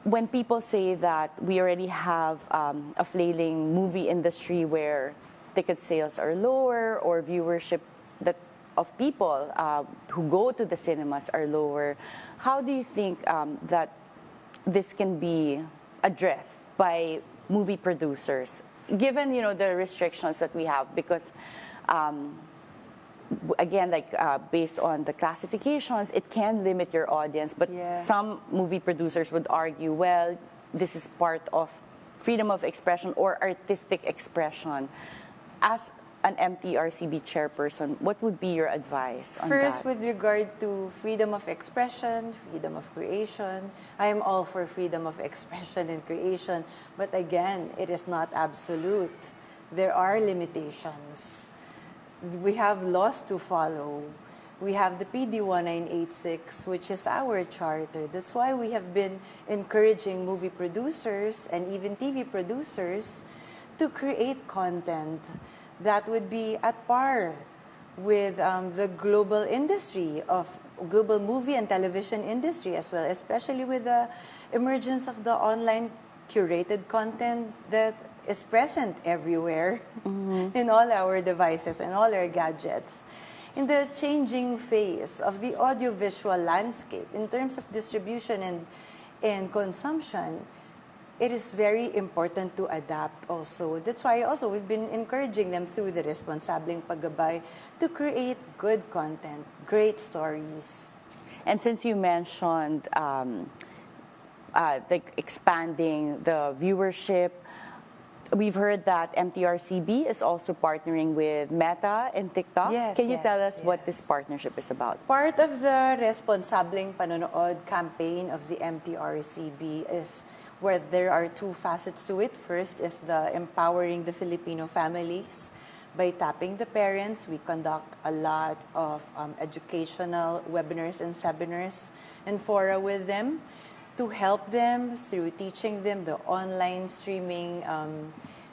when people say that we already have a flailing movie industry where ticket sales are lower or viewership of people who go to the cinemas are lower, how do you think that this can be addressed by movie producers, given the restrictions that we have? Because again, based on the classifications, it can limit your audience. But some movie producers would argue, well, this is part of freedom of expression or artistic expression. As an MTRCB chairperson, what would be your advice on that? First, with regard to freedom of expression, freedom of creation, I am all for freedom of expression and creation. But again, it is not absolute. There are limitations. We have laws to follow. We have the PD 1986, which is our charter. That's why we have been encouraging movie producers and even TV producers to create content that would be at par with the global industry of global movie and television industry as well, especially with the emergence of the online curated content that is present everywhere in all our devices and all our gadgets. In the changing phase of the audiovisual landscape, in terms of distribution and consumption, it is very important to adapt also. That's why also we've been encouraging them through the Responsableng Paggabay to create good content, great stories. And since you mentioned expanding the viewership, we've heard that MTRCB is also partnering with Meta and TikTok. Can you tell us what this partnership is about? Part of the Responsableng Panonood campaign of the MTRCB is where there are two facets to it. First is the empowering the Filipino families by tapping the parents. We conduct a lot of educational webinars and seminars and fora with them to help them through teaching them the online streaming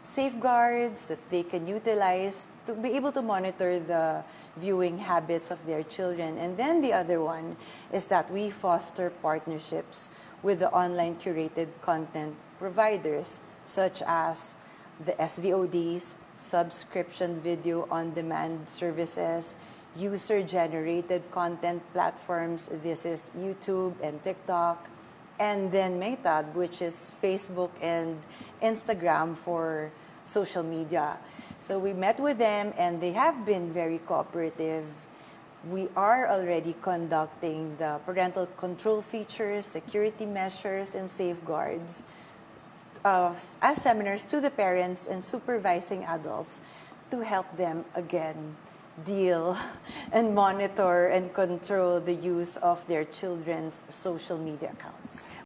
safeguards that they can utilize to be able to monitor the viewing habits of their children. And then the other one is that we foster partnerships with the online curated content providers, such as the SVODs, subscription video on-demand services, user-generated content platforms. This is YouTube and TikTok. And then Meta, which is Facebook and Instagram for social media. So we met with them and they have been very cooperative. We are already conducting the parental control features, security measures, and safeguards as seminars to the parents and supervising adults to help them, again, deal and monitor and control the use of their children's social media accounts.